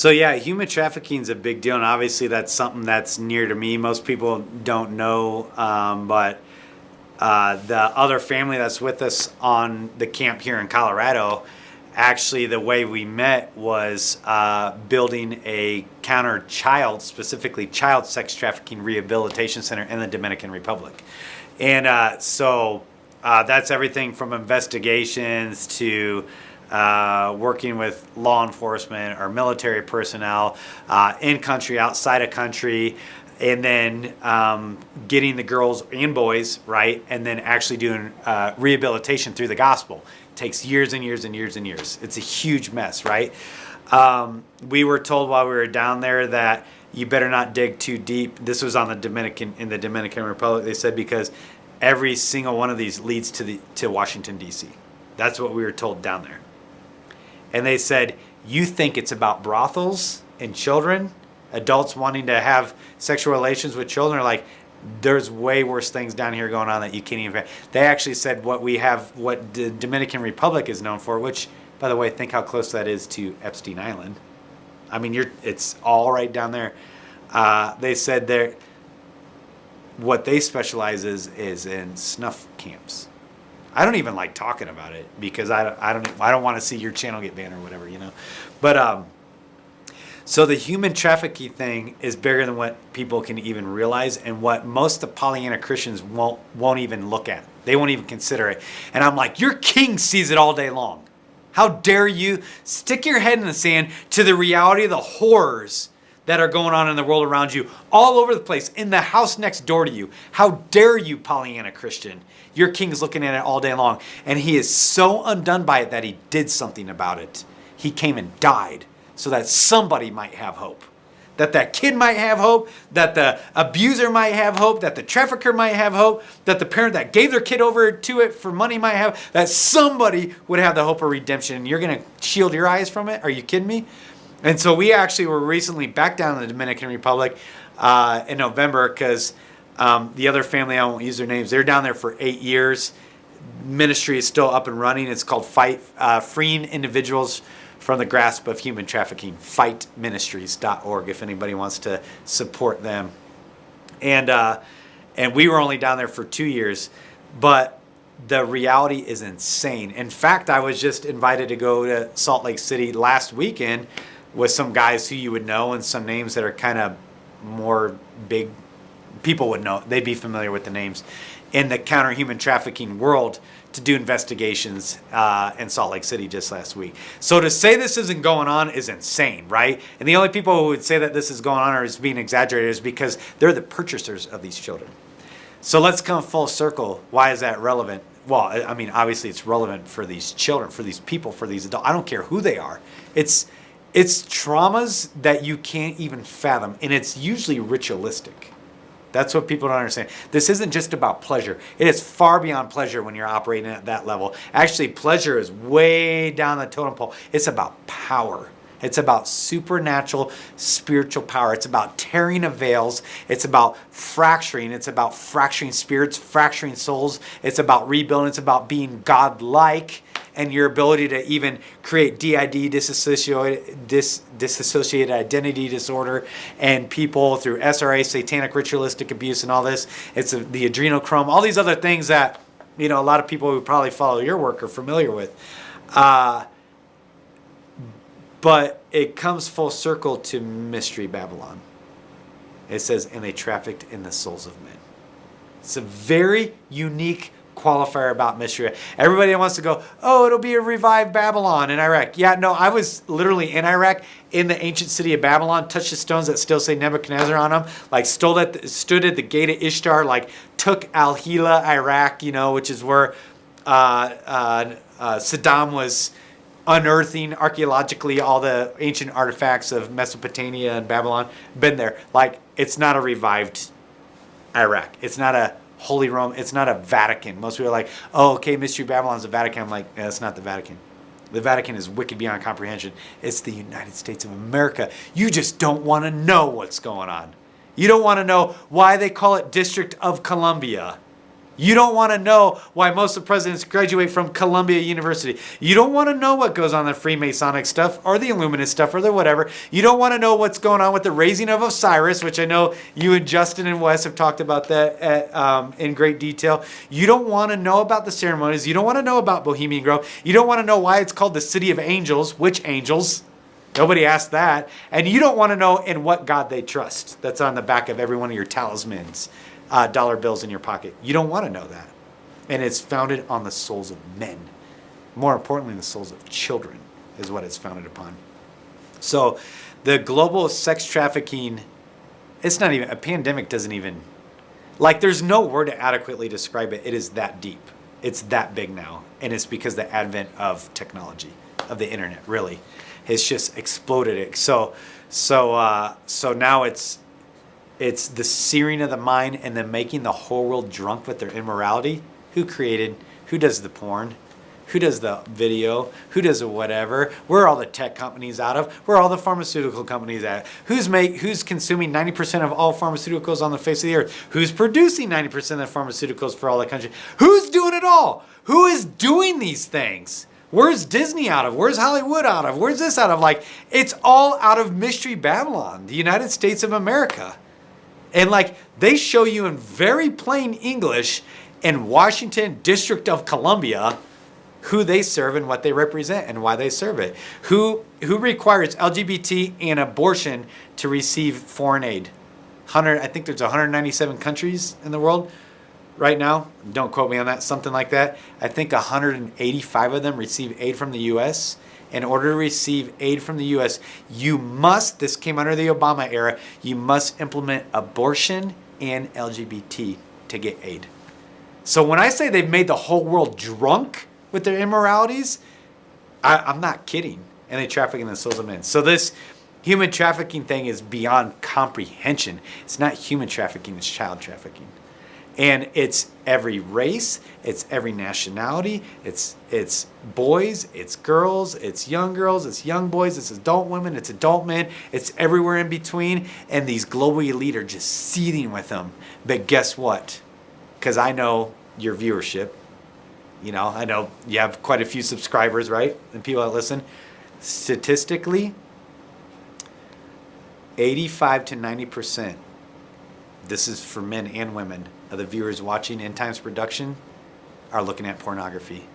So yeah, human trafficking is a big deal, and obviously that's something that's near to me. Most people don't know, but the other family that's with us on the camp here in Colorado, actually the way we met was building a counter child, specifically child sex trafficking rehabilitation center in the Dominican Republic. And that's everything from investigations to working with law enforcement or military personnel in country, outside of country, and then getting the girls and boys, right, and then actually doing rehabilitation through the gospel. It takes years and years and years and years. It's a huge mess, right? We were told while we were down there that you better not dig too deep. This was on the Dominican Republic. They said because every single one of these leads to Washington, D.C. That's what we were told down there. And they said, you think it's about brothels and children, adults wanting to have sexual relations with children? Like, there's way worse things down here going on that you can't even. They actually said what the Dominican Republic is known for, which, by the way, think how close that is to Epstein Island. I mean, it's all right down there. They said what they specialize is in snuff camps. I don't even like talking about it because I don't want to see your channel get banned or whatever, you know. But so the human trafficking thing is bigger than what people can even realize, and what most of Pollyanna Christians won't even look at. They won't even consider it. And I'm like, your king sees it all day long. How dare you stick your head in the sand to the reality of the horrors that are going on in the world around you, all over the place, in the house next door to you. How dare you, Pollyanna Christian? Your king's looking at it all day long, and he is so undone by it that he did something about it. He came and died so that somebody might have hope. That kid might have hope, that the abuser might have hope, that the trafficker might have hope, that the parent that gave their kid over to it for money might have, that somebody would have the hope of redemption, and you're going to shield your eyes from it? Are you kidding me? And so we actually were recently back down in the Dominican Republic in November because the other family, I won't use their names, they're down there for 8 years. Ministry is still up and running. It's called Freeing Individuals from the Grasp of Human Trafficking, fightministries.org, if anybody wants to support them. And we were only down there for 2 years, but the reality is insane. In fact, I was just invited to go to Salt Lake City last weekend with some guys who you would know and some names that are kind of more big. People would know. They'd be familiar with the names in the counter-human trafficking world to do investigations in Salt Lake City just last week. So to say this isn't going on is insane, right? And the only people who would say that this is going on or is being exaggerated is because they're the purchasers of these children. So let's come full circle. Why is that relevant? Well, I mean, obviously it's relevant for these children, for these people, for these adults. I don't care who they are. It's traumas that you can't even fathom, and it's usually ritualistic. That's what people don't understand. This isn't just about pleasure. It is far beyond pleasure when you're operating at that level. Actually, pleasure is way down the totem pole. It's about power. It's about supernatural spiritual power. It's about tearing of veils. It's about fracturing. It's about fracturing spirits, fracturing souls. It's about rebuilding. It's about being God-like, and your ability to even create DID, dissociated identity disorder, and people through SRA, satanic ritualistic abuse, and all this. It's the adrenochrome, all these other things that, you know, a lot of people who probably follow your work are familiar with. But it comes full circle to Mystery Babylon. It says, and they trafficked in the souls of men. It's a very unique qualifier about mystery. Everybody wants to go, oh, it'll be a revived Babylon in Iraq. Yeah, no, I was literally in Iraq, in the ancient city of Babylon, touched the stones that still say Nebuchadnezzar on them, like stood at the gate of Ishtar, like took Al-Hila, Iraq, you know, which is where Saddam was unearthing archaeologically all the ancient artifacts of Mesopotamia and Babylon. Been there. Like, it's not a revived Iraq. It's not a Holy Rome. It's not a Vatican. Most people are like, oh, okay, Mystery Babylon's the Vatican. I'm like, yeah, it's not the Vatican. The Vatican is wicked beyond comprehension. It's the United States of America. You just don't want to know what's going on. You don't want to know why they call it District of Columbia. You don't want to know why most of the presidents graduate from Columbia University. You don't want to know what goes on the Freemasonic stuff or the Illuminati stuff or the whatever. You don't want to know what's going on with the raising of Osiris, which I know you and Justin and Wes have talked about that in great detail. You don't want to know about the ceremonies. You don't want to know about Bohemian Grove. You don't want to know why it's called the City of Angels. Which angels? Nobody asked that. And you don't want to know in what God they trust. That's on the back of every one of your talismans, dollar bills in your pocket. You don't want to know that. And it's founded on the souls of men. More importantly, the souls of children is what it's founded upon. So the global sex trafficking, it's not even, a pandemic doesn't even, like there's no word to adequately describe it. It is that deep. It's that big now. And it's because the advent of technology, of the internet, really. It's just exploded it. So now it's the searing of the mind and then making the whole world drunk with their immorality. Who created? Who does the porn? Who does the video? Who does the whatever? Where are all the tech companies out of? Where are all the pharmaceutical companies at? Who's consuming 90% of all pharmaceuticals on the face of the earth? Who's producing 90% of the pharmaceuticals for all the country? Who's doing it all? Who is doing these things? Where's Disney out of? Where's Hollywood out of? Where's this out of? Like, it's all out of Mystery Babylon, the United States of America. And like, they show you in very plain English in Washington, District of Columbia, who they serve and what they represent and why they serve it. Who requires LGBT and abortion to receive foreign aid? I think there's 197 countries in the world right now. Don't quote me on that, something like that. I think 185 of them receive aid from the U.S. In order to receive aid from the U.S., you must, this came under the Obama era, you must implement abortion and LGBT to get aid. So when I say they've made the whole world drunk with their immoralities, I'm not kidding. And they traffic in the souls of men. So this human trafficking thing is beyond comprehension. It's not human trafficking, it's child trafficking. And it's every race, it's every nationality, it's boys, it's girls, it's young girls, it's young boys, it's adult women, it's adult men, it's everywhere in between. And these global elite are just seething with them. But guess what? Because I know your viewership. You know, I know you have quite a few subscribers, right? And people that listen. Statistically, 85 to 90%, this is for men and women, of the viewers watching End Times Production are looking at pornography.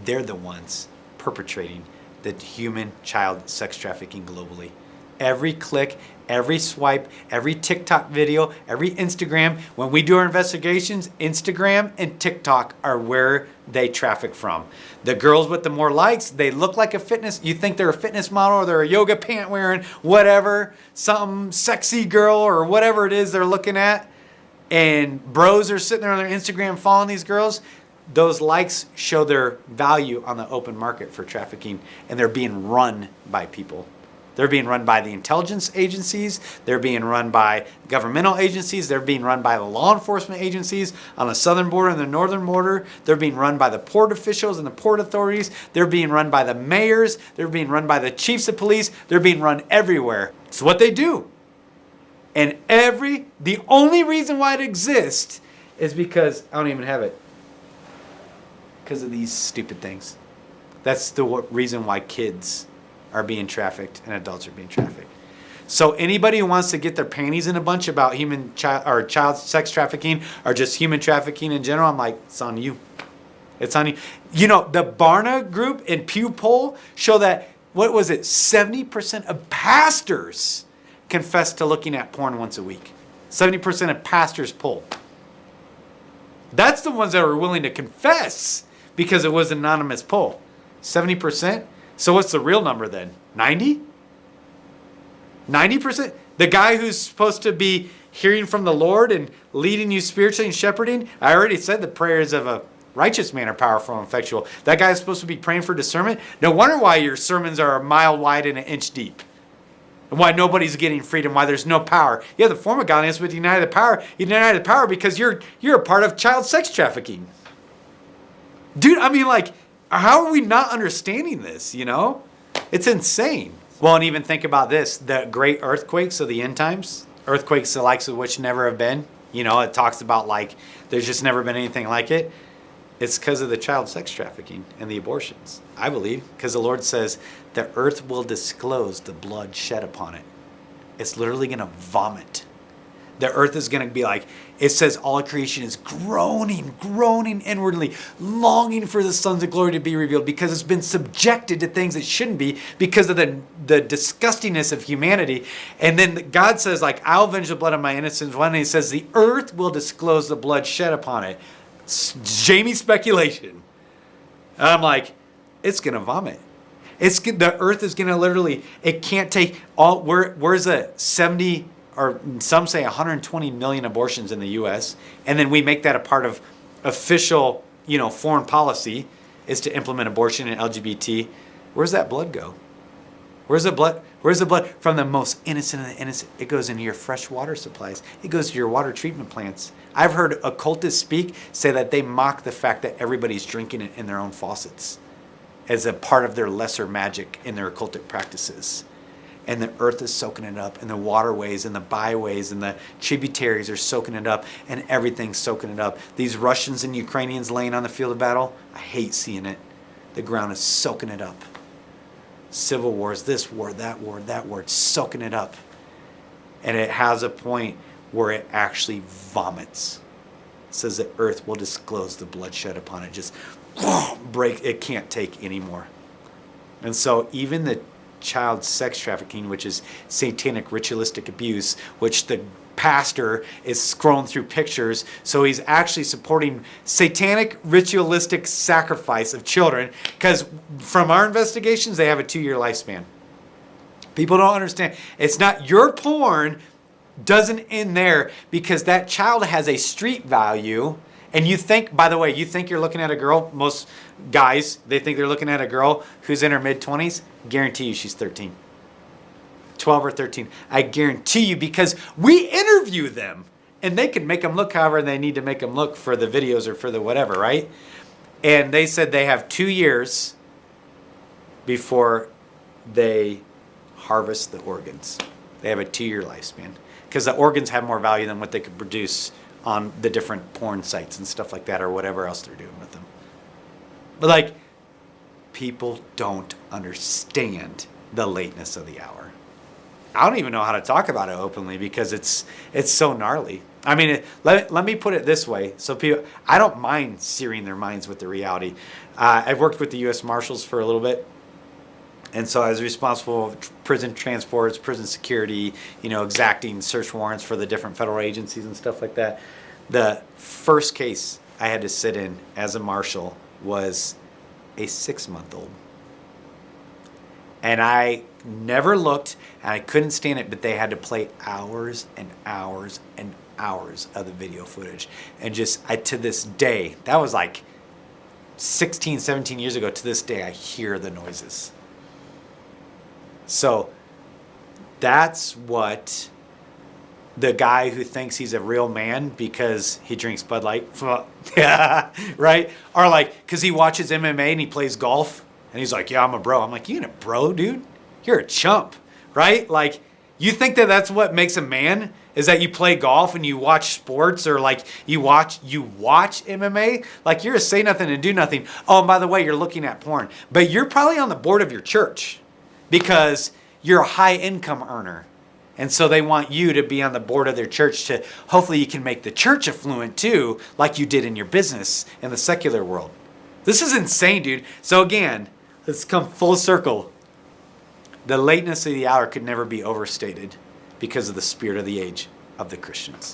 They're the ones perpetrating the human child sex trafficking globally. Every click, every swipe, every TikTok video, every Instagram. When we do our investigations, Instagram and TikTok are where they traffic from. The girls with the more likes, they look like a fitness. You think they're a fitness model or they're a yoga pant wearing, whatever, some sexy girl or whatever it is they're looking at. And bros are sitting there on their Instagram following these girls. Those likes show their value on the open market for trafficking, and they're being run by people. They're being run by the intelligence agencies. They're being run by governmental agencies. They're being run by the law enforcement agencies on the southern border and the northern border. They're being run by the port officials and the port authorities. They're being run by the mayors. They're being run by the chiefs of police. They're being run everywhere. It's what they do. And the only reason why it exists is because, I don't even have it, because of these stupid things. That's the reason why kids are being trafficked and adults are being trafficked. So anybody who wants to get their panties in a bunch about child sex trafficking or just human trafficking in general, I'm like, it's on you. It's on you. You know, the Barna Group and Pew poll show that, 70% of pastors confess to looking at porn once a week. 70% of pastors poll. That's the ones that were willing to confess because it was an anonymous poll. 70%? So what's the real number then? 90? 90%? The guy who's supposed to be hearing from the Lord and leading you spiritually and shepherding, I already said the prayers of a righteous man are powerful and effectual. That guy is supposed to be praying for discernment. No wonder why your sermons are a mile wide and an inch deep. And why nobody's getting freedom, why there's no power. You have the form of godliness, but you deny the power. You deny the power because you're a part of child sex trafficking. Dude, I mean, like, how are we not understanding this, you know? It's insane. Well, and even think about this. The great earthquakes of the end times, earthquakes the likes of which never have been, You know, it talks about like there's just never been anything like it. It's because of the child sex trafficking and the abortions, I believe, because the Lord says the earth will disclose the blood shed upon it. It's literally going to vomit. The earth is going to be like, it says all creation is groaning inwardly, longing for the sons of glory to be revealed because it's been subjected to things it shouldn't be because of the disgustingness of humanity. And then God says, like, I'll avenge the blood of my innocents. One, and he says, the earth will disclose the blood shed upon it. It's Jamie speculation. And I'm like, it's going to vomit. The earth is going to literally, it can't take all, where's the 70 or some say 120 million abortions in the U.S. And then we make that a part of official, foreign policy is to implement abortion and LGBT. Where's that blood go? Where's the blood? Where's the blood from the most innocent of the innocent? It goes into your fresh water supplies. It goes to your water treatment plants. I've heard occultists say that they mock the fact that everybody's drinking it in their own faucets as a part of their lesser magic in their occultic practices. And the earth is soaking it up, and the waterways and the byways and the tributaries are soaking it up, and everything's soaking it up. These Russians and Ukrainians laying on the field of battle, I hate seeing it. The ground is soaking it up. Civil wars, this war, that war, it's soaking it up. And it has a point where it actually vomits. It says the earth will disclose the blood shed upon it. Just break, it can't take anymore. And so even the child sex trafficking, which is satanic ritualistic abuse, which the pastor is scrolling through pictures, so he's actually supporting satanic ritualistic sacrifice of children, because from our investigations they have a 2-year lifespan. People don't understand. It's not your porn doesn't end there, because that child has a street value. And you think, by the way, you think you're looking at a girl, most guys, they think they're looking at a girl who's in her mid-20s. Guarantee you she's 13. 12 or 13. I guarantee you, because we interview them. And they can make them look however they need to make them look for the videos or for the whatever, right? And they said they have 2 years before they harvest the organs. They have a 2-year lifespan. Because the organs have more value than what they could produce on the different porn sites and stuff like that, or whatever else they're doing with them. But like, people don't understand the lateness of the hour. I don't even know how to talk about it openly because it's so gnarly. I mean, let me put it this way. So people, I don't mind searing their minds with the reality. I've worked with the U.S. Marshals for a little bit. And so I was responsible for prison transports, prison security, exacting search warrants for the different federal agencies and stuff like that. The first case I had to sit in as a marshal was a 6-month-old. And I never looked, and I couldn't stand it, but they had to play hours and hours and hours of the video footage. And to this day, that was like 16, 17 years ago, to this day, I hear the noises. So that's what the guy who thinks he's a real man because he drinks Bud Light, right? Or like, because he watches MMA and he plays golf and he's like, yeah, I'm a bro. I'm like, you ain't a bro, dude. You're a chump, right? Like, you think that that's what makes a man is that you play golf and you watch sports, or like you watch MMA? Like, you're a say nothing and do nothing. Oh, and by the way, you're looking at porn. But you're probably on the board of your church. Because you're a high income earner. And so they want you to be on the board of their church to hopefully you can make the church affluent too, like you did in your business in the secular world. This is insane, dude. So again, let's come full circle. The lateness of the hour could never be overstated because of the spirit of the age of the Christians.